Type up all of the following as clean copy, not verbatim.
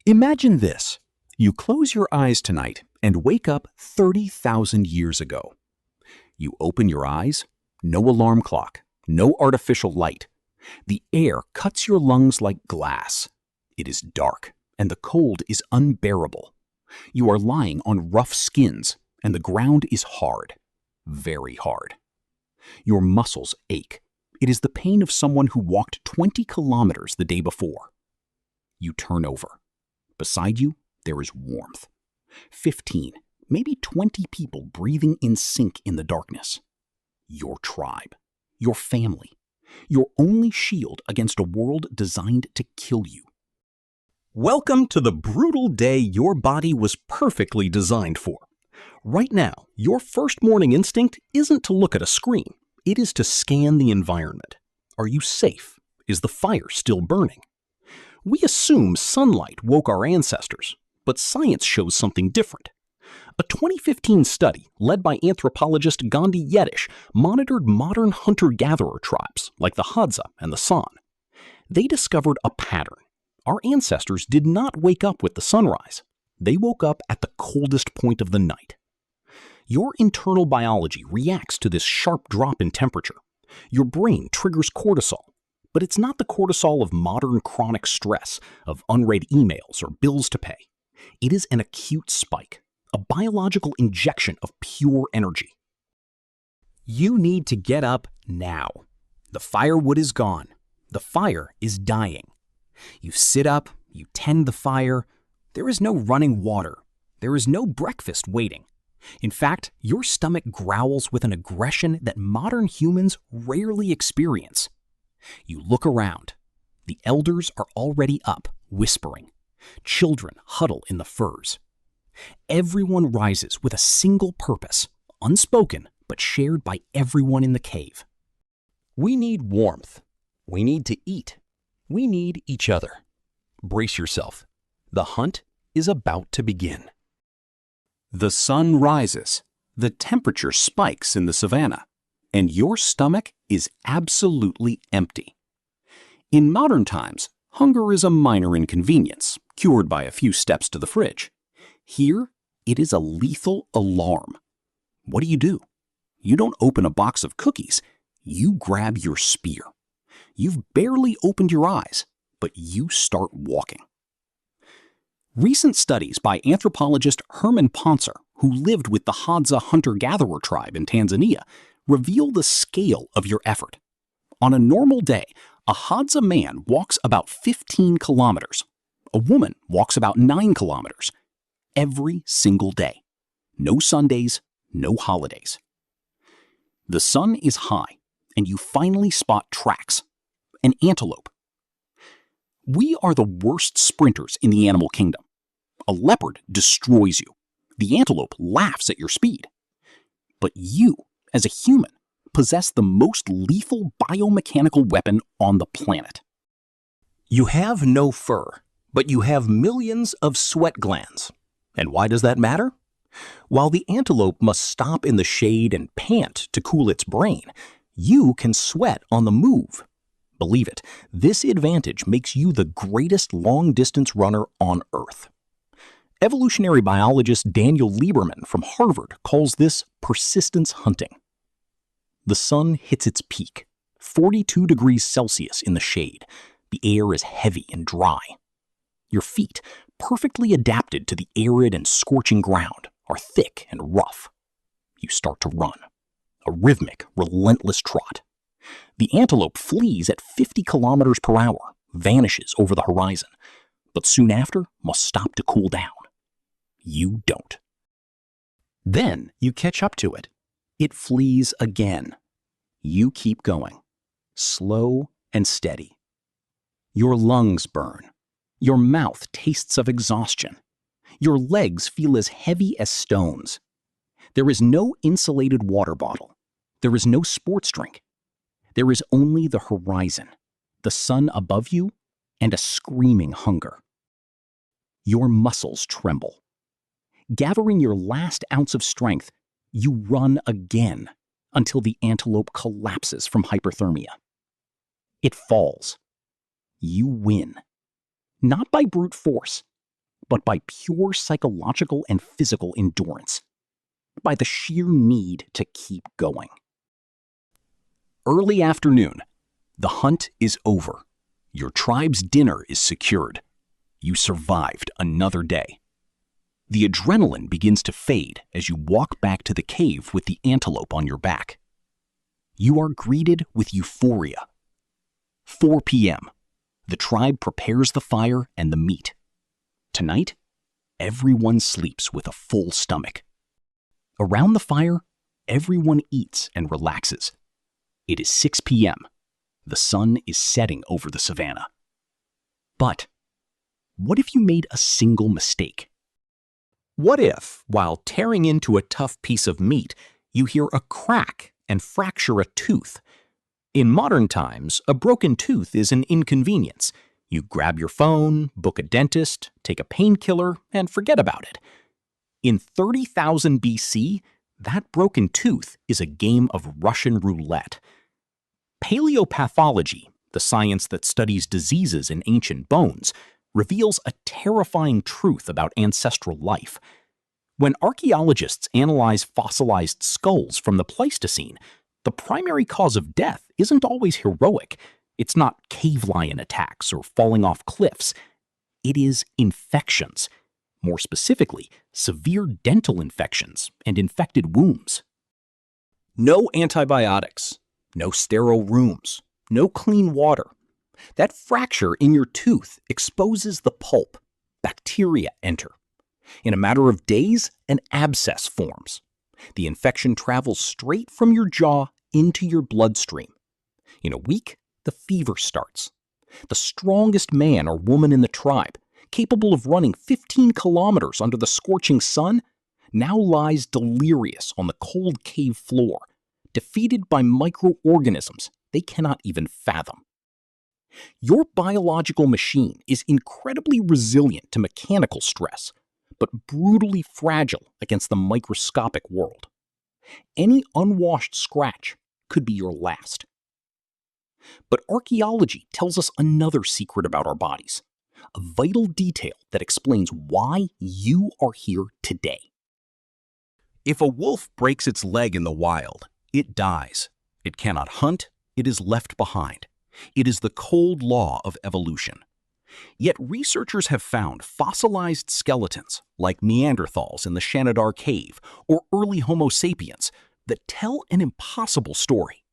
Imagine this. You close your eyes tonight and wake up 30,000 years ago. You open your eyes, no alarm clock, no artificial light. The air cuts your lungs like glass. It is dark, and the cold is unbearable. You are lying on rough skins, and the ground is hard, very hard. Your muscles ache. It is the pain of someone who walked 20 kilometers the day before. You turn over. Beside you, there is warmth. 15, maybe 20 people breathing in sync in the darkness. Your tribe, your family, your only shield against a world designed to kill you. Welcome to the brutal day your body was perfectly designed for. Right now, your first morning instinct isn't to look at a screen. It is to scan the environment. Are you safe? Is the fire still burning? We assume sunlight woke our ancestors, but science shows something different. A 2015 study led by anthropologist Gandhi Yetish monitored modern hunter-gatherer tribes like the Hadza and the San. They discovered a pattern. Our ancestors did not wake up with the sunrise. They woke up at the coldest point of the night. Your internal biology reacts to this sharp drop in temperature. Your brain triggers cortisol, but it's not the cortisol of modern chronic stress, of unread emails or bills to pay. It is an acute spike, a biological injection of pure energy. You need to get up now. The firewood is gone. The fire is dying. You sit up, you tend the fire. There is no running water. There is no breakfast waiting. In fact, your stomach growls with an aggression that modern humans rarely experience. You look around. The elders are already up, whispering. Children huddle in the furs. Everyone rises with a single purpose, unspoken but shared by everyone in the cave. We need warmth. We need to eat. We need each other. Brace yourself. The hunt is about to begin. The sun rises. The temperature spikes in the savannah, and your stomach is absolutely empty. In modern times, hunger is a minor inconvenience, cured by a few steps to the fridge. Here, it is a lethal alarm. What do? You don't open a box of cookies. You grab your spear. You've barely opened your eyes, but you start walking. Recent studies by anthropologist Herman Poncer, who lived with the Hadza hunter-gatherer tribe in Tanzania, reveal the scale of your effort. On a normal day, a Hadza man walks about 15 kilometers. A woman walks about 9 kilometers. Every single day. No Sundays, no holidays. The sun is high, and you finally spot tracks. An antelope. We are the worst sprinters in the animal kingdom. A leopard destroys you. The antelope laughs at your speed. But you, as a human, possess the most lethal biomechanical weapon on the planet. You have no fur, but you have millions of sweat glands. And why does that matter? While the antelope must stop in the shade and pant to cool its brain, you can sweat on the move. Believe it, this advantage makes you the greatest long-distance runner on Earth. Evolutionary biologist Daniel Lieberman from Harvard calls this persistence hunting. The sun hits its peak, 42 degrees Celsius in the shade. The air is heavy and dry. Your feet, perfectly adapted to the arid and scorching ground, are thick and rough. You start to run, a rhythmic, relentless trot. The antelope flees at 50 kilometers per hour, vanishes over the horizon, but soon after must stop to cool down. You don't. Then you catch up to it. It flees again. You keep going, slow and steady. Your lungs burn. Your mouth tastes of exhaustion. Your legs feel as heavy as stones. There is no insulated water bottle. There is no sports drink. There is only the horizon, the sun above you, and a screaming hunger. Your muscles tremble. Gathering your last ounce of strength, you run again until the antelope collapses from hyperthermia. It falls. You win. Not by brute force, but by pure psychological and physical endurance, by the sheer need to keep going. Early afternoon. The hunt is over. Your tribe's dinner is secured. You survived another day. The adrenaline begins to fade as you walk back to the cave with the antelope on your back. You are greeted with euphoria. 4 p.m. The tribe prepares the fire and the meat. Tonight, everyone sleeps with a full stomach. Around the fire, everyone eats and relaxes. It is 6 p.m. The sun is setting over the savannah. But what if you made a single mistake? What if, while tearing into a tough piece of meat, you hear a crack and fracture a tooth? In modern times, a broken tooth is an inconvenience. You grab your phone, book a dentist, take a painkiller, and forget about it. In 30,000 BC, that broken tooth is a game of Russian roulette. Paleopathology, the science that studies diseases in ancient bones, reveals a terrifying truth about ancestral life. When archaeologists analyze fossilized skulls from the Pleistocene, the primary cause of death isn't always heroic. It's not cave lion attacks or falling off cliffs. It is infections. More specifically, severe dental infections and infected wombs. No antibiotics, no sterile rooms, no clean water. That fracture in your tooth exposes the pulp. Bacteria enter. In a matter of days, an abscess forms. The infection travels straight from your jaw into your bloodstream. In a week, the fever starts. The strongest man or woman in the tribe, capable of running 15 kilometers under the scorching sun, now lies delirious on the cold cave floor, defeated by microorganisms they cannot even fathom. Your biological machine is incredibly resilient to mechanical stress, but brutally fragile against the microscopic world. Any unwashed scratch could be your last. But archaeology tells us another secret about our bodies, a vital detail that explains why you are here today. If a wolf breaks its leg in the wild, it dies. It cannot hunt, it is left behind. It is the cold law of evolution. Yet researchers have found fossilized skeletons, like Neanderthals in the Shanidar Cave or early Homo Sapiens, that tell an impossible story.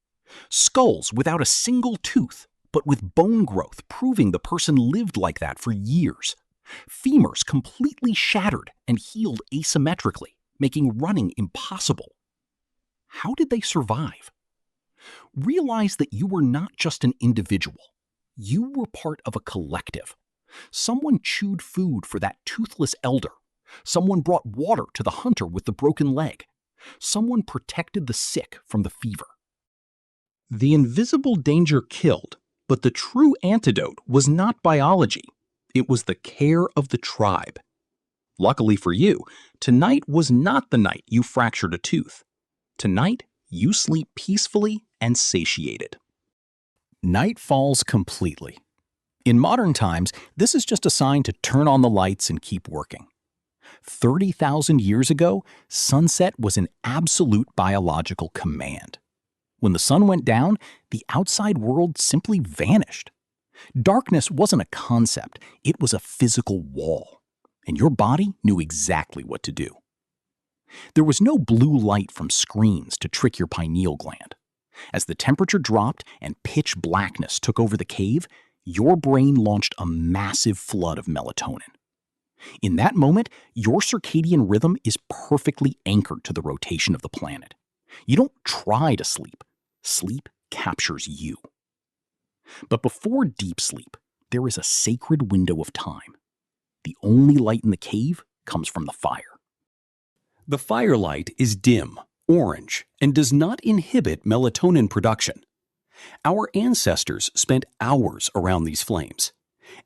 Skulls without a single tooth, but with bone growth proving the person lived like that for years. Femurs completely shattered and healed asymmetrically, making running impossible. How did they survive? Realize that you were not just an individual. You were part of a collective. Someone chewed food for that toothless elder. Someone brought water to the hunter with the broken leg. Someone protected the sick from the fever. The invisible danger killed, but the true antidote was not biology. It was the care of the tribe. Luckily for you, tonight was not the night you fractured a tooth. Tonight, you sleep peacefully and satiated. Night falls completely. In modern times, this is just a sign to turn on the lights and keep working. 30,000 years ago, sunset was an absolute biological command. When the sun went down, the outside world simply vanished. Darkness wasn't a concept, it was a physical wall, and your body knew exactly what to do. There was no blue light from screens to trick your pineal gland. As the temperature dropped and pitch blackness took over the cave, your brain launched a massive flood of melatonin. In that moment, your circadian rhythm is perfectly anchored to the rotation of the planet. You don't try to sleep. Sleep captures you. But before deep sleep, there is a sacred window of time. The only light in the cave comes from the fire. The firelight is dim, orange, and does not inhibit melatonin production. Our ancestors spent hours around these flames,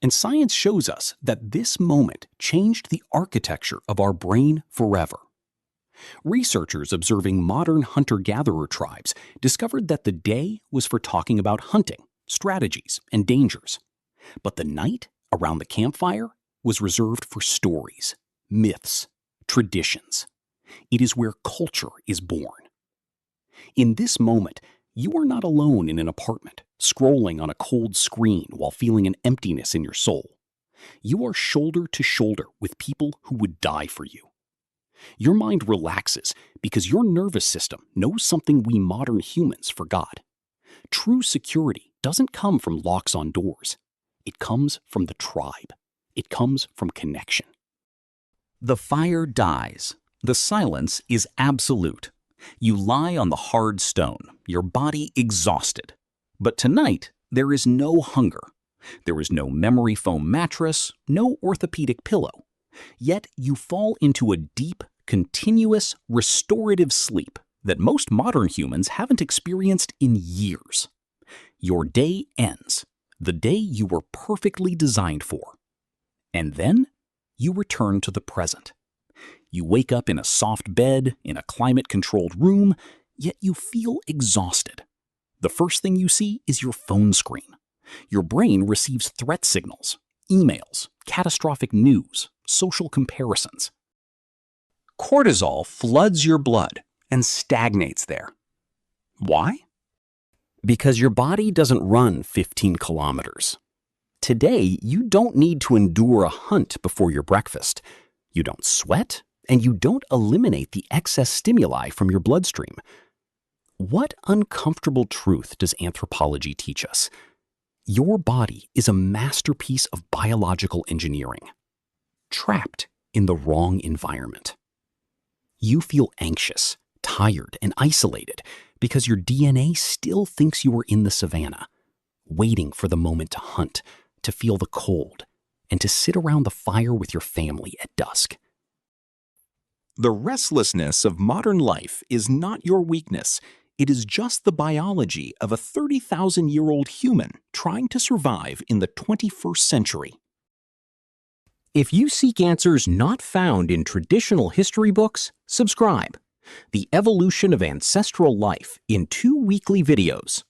and science shows us that this moment changed the architecture of our brain forever. Researchers observing modern hunter-gatherer tribes discovered that the day was for talking about hunting, strategies, and dangers. But the night around the campfire was reserved for stories, myths, traditions. It is where culture is born. In this moment, you are not alone in an apartment, scrolling on a cold screen while feeling an emptiness in your soul. You are shoulder to shoulder with people who would die for you. Your mind relaxes because your nervous system knows something we modern humans forgot. True security doesn't come from locks on doors. It comes from the tribe. It comes from connection. The fire dies. The silence is absolute. You lie on the hard stone, your body exhausted. But tonight, there is no hunger. There is no memory foam mattress, no orthopedic pillow. Yet you fall into a deep, continuous, restorative sleep that most modern humans haven't experienced in years. Your day ends, the day you were perfectly designed for. And then you return to the present. You wake up in a soft bed, in a climate-controlled room, yet you feel exhausted. The first thing you see is your phone screen. Your brain receives threat signals, emails, catastrophic news, social comparisons. Cortisol floods your blood and stagnates there. Why? Because your body doesn't run 15 kilometers. Today, you don't need to endure a hunt before your breakfast. You don't sweat, and you don't eliminate the excess stimuli from your bloodstream. What uncomfortable truth does anthropology teach us? Your body is a masterpiece of biological engineering, trapped in the wrong environment. You feel anxious, tired, and isolated because your DNA still thinks you are in the savannah, waiting for the moment to hunt, to feel the cold, and to sit around the fire with your family at dusk. The restlessness of modern life is not your weakness. It is just the biology of a 30,000-year-old human trying to survive in the 21st century. If you seek answers not found in traditional history books, subscribe. The Evolution of Ancestral Life in 2 weekly videos.